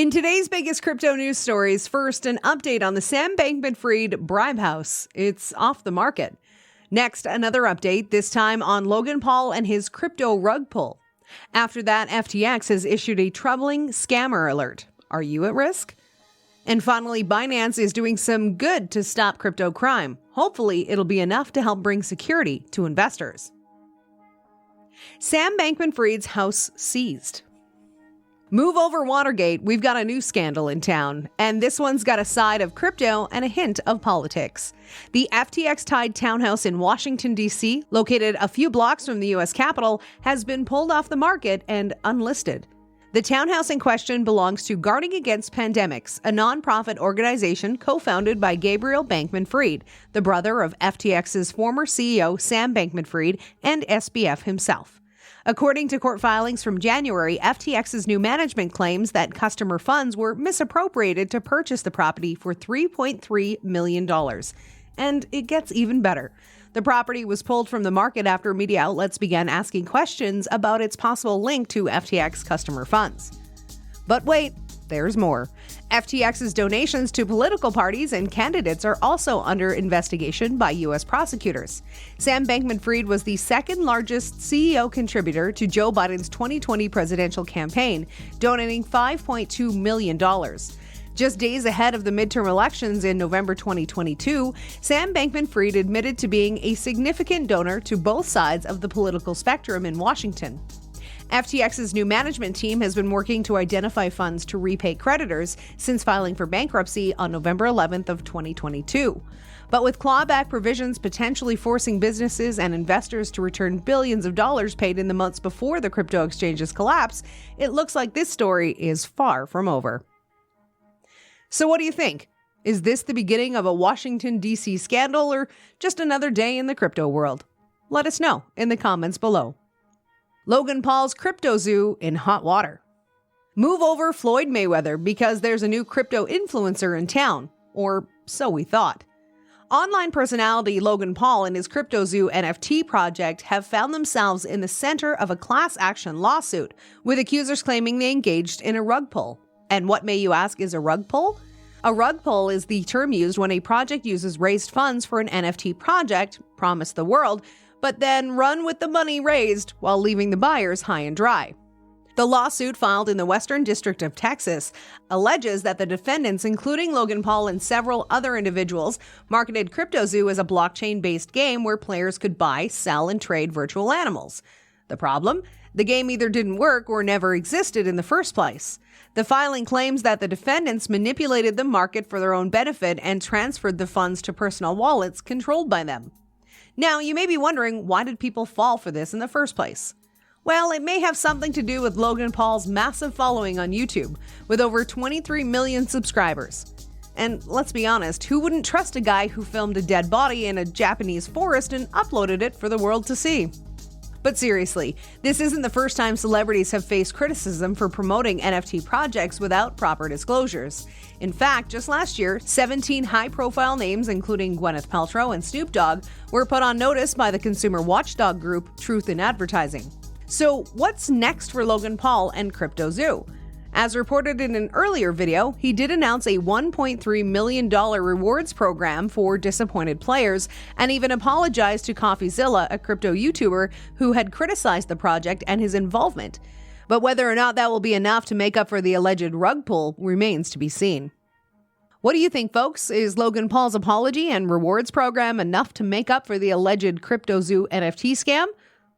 In today's biggest crypto news stories, first, an update on the Sam Bankman-Fried bribe house. It's off the market. Next, another update, this time on Logan Paul and his crypto rug pull. After that, FTX has issued a troubling scammer alert. Are you at risk? And finally, Binance is doing some good to stop crypto crime. Hopefully, it'll be enough to help bring security to investors. Sam Bankman-Fried's house seized. Move over Watergate, we've got a new scandal in town, and this one's got a side of crypto and a hint of politics. The FTX-tied townhouse in Washington, D.C., located a few blocks from the U.S. Capitol, has been pulled off the market and unlisted. The townhouse in question belongs to Guarding Against Pandemics, a nonprofit organization co-founded by Gabriel Bankman-Fried, the brother of FTX's former CEO Sam Bankman-Fried and SBF himself. According to court filings from January, FTX's new management claims that customer funds were misappropriated to purchase the property for $3.3 million. And it gets even better. The property was pulled from the market after media outlets began asking questions about its possible link to FTX customer funds. But wait, there's more. FTX's donations to political parties and candidates are also under investigation by U.S. prosecutors. Sam Bankman-Fried was the second largest CEO contributor to Joe Biden's 2020 presidential campaign, donating $5.2 million. Just days ahead of the midterm elections in November 2022, Sam Bankman-Fried admitted to being a significant donor to both sides of the political spectrum in Washington. FTX's new management team has been working to identify funds to repay creditors since filing for bankruptcy on November 11th of 2022. But with clawback provisions potentially forcing businesses and investors to return billions of dollars paid in the months before the crypto exchange's collapse, it looks like this story is far from over. So what do you think? Is this the beginning of a Washington, D.C. scandal or just another day in the crypto world? Let us know in the comments below. Logan Paul's cryptozoo in hot water. Move over Floyd Mayweather because there's a new crypto influencer in town, or so we thought. Online personality Logan Paul and his cryptozoo NFT project have found themselves in the center of a class action lawsuit, with accusers claiming they engaged in a rug pull. And what, may you ask, is a rug pull? A rug pull is the term used when a project uses raised funds for an NFT project, promise the world, but then run with the money raised while leaving the buyers high and dry. The lawsuit, filed in the Western District of Texas, alleges that the defendants, including Logan Paul and several other individuals, marketed cryptozoo as a blockchain-based game where players could buy, sell, and trade virtual animals. The problem? The game either didn't work or never existed in the first place. The filing claims that the defendants manipulated the market for their own benefit and transferred the funds to personal wallets controlled by them. Now, you may be wondering, why did people fall for this in the first place? Well, it may have something to do with Logan Paul's massive following on YouTube, with over 23 million subscribers. And let's be honest, who wouldn't trust a guy who filmed a dead body in a Japanese forest and uploaded it for the world to see? But seriously, this isn't the first time celebrities have faced criticism for promoting NFT projects without proper disclosures. In fact, just last year, 17 high-profile names, including Gwyneth Paltrow and Snoop Dogg, were put on notice by the consumer watchdog group Truth in Advertising. So what's next for Logan Paul and cryptozoo? As reported in an earlier video, he did announce a $1.3 million rewards program for disappointed players and even apologized to CoffeeZilla, a crypto YouTuber who had criticized the project and his involvement. But whether or not that will be enough to make up for the alleged rug pull remains to be seen. What do you think, folks? Is Logan Paul's apology and rewards program enough to make up for the alleged cryptozoo NFT scam?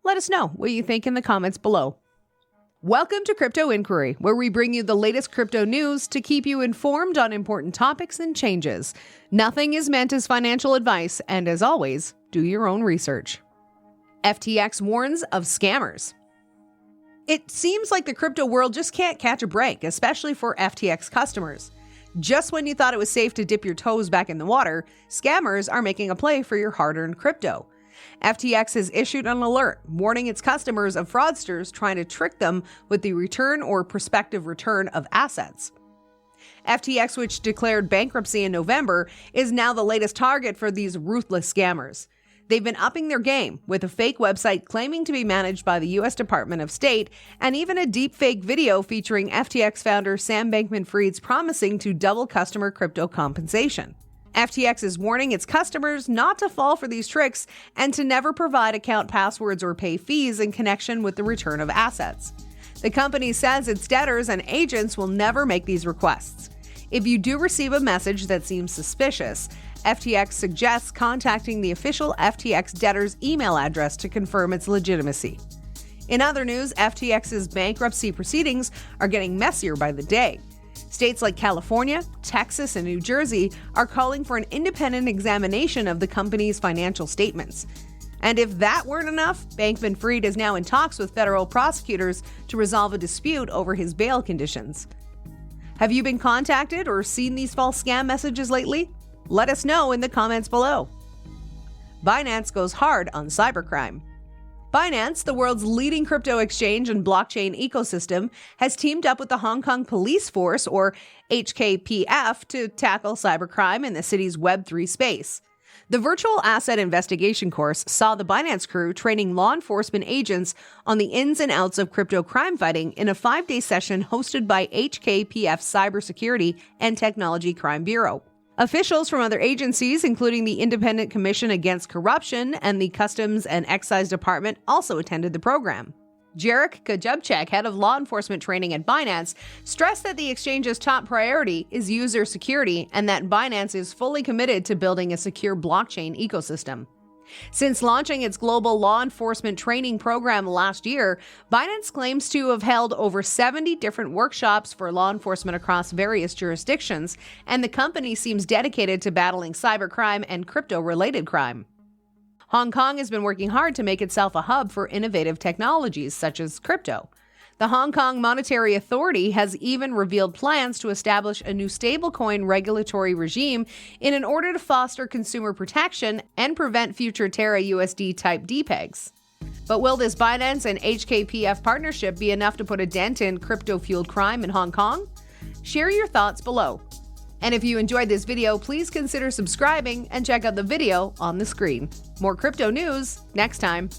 Let us know what you think in the comments below. Welcome to Crypto Inquiry, where we bring you the latest crypto news to keep you informed on important topics and changes. Nothing is meant as financial advice, and as always, do your own research. FTX warns of scammers. It seems like the crypto world just can't catch a break, especially for FTX customers. Just when you thought it was safe to dip your toes back in the water, scammers are making a play for your hard-earned crypto. FTX has issued an alert warning its customers of fraudsters trying to trick them with the return or prospective return of assets. FTX, which declared bankruptcy in November, is now the latest target for these ruthless scammers. They've been upping their game, with a fake website claiming to be managed by the U.S. Department of State, and even a deepfake video featuring FTX founder Sam Bankman-Fried's promising to double customer crypto compensation. FTX is warning its customers not to fall for these tricks and to never provide account passwords or pay fees in connection with the return of assets. The company says its debtors and agents will never make these requests. If you do receive a message that seems suspicious, FTX suggests contacting the official FTX debtor's email address to confirm its legitimacy. In other news, FTX's bankruptcy proceedings are getting messier by the day. States like California, Texas, and New Jersey are calling for an independent examination of the company's financial statements. And if that weren't enough, Bankman-Fried is now in talks with federal prosecutors to resolve a dispute over his bail conditions. Have you been contacted or seen these false scam messages lately? Let us know in the comments below. Binance goes hard on cybercrime. Binance, the world's leading crypto exchange and blockchain ecosystem, has teamed up with the Hong Kong Police Force, or HKPF, to tackle cybercrime in the city's Web3 space. The virtual asset investigation course saw the Binance crew training law enforcement agents on the ins and outs of crypto crime fighting in a 5-day session hosted by HKPF's Cybersecurity and Technology Crime Bureau. Officials from other agencies, including the Independent Commission Against Corruption and the Customs and Excise Department, also attended the program. Jarek Kajubchek, head of law enforcement training at Binance, stressed that the exchange's top priority is user security and that Binance is fully committed to building a secure blockchain ecosystem. Since launching its global law enforcement training program last year, Binance claims to have held over 70 different workshops for law enforcement across various jurisdictions, and the company seems dedicated to battling cybercrime and crypto-related crime. Hong Kong has been working hard to make itself a hub for innovative technologies such as crypto. The Hong Kong Monetary Authority has even revealed plans to establish a new stablecoin regulatory regime in order to foster consumer protection and prevent future Terra USD-type DPEGs. But will this Binance and HKPF partnership be enough to put a dent in crypto-fueled crime in Hong Kong? Share your thoughts below. And if you enjoyed this video, please consider subscribing and check out the video on the screen. More crypto news next time.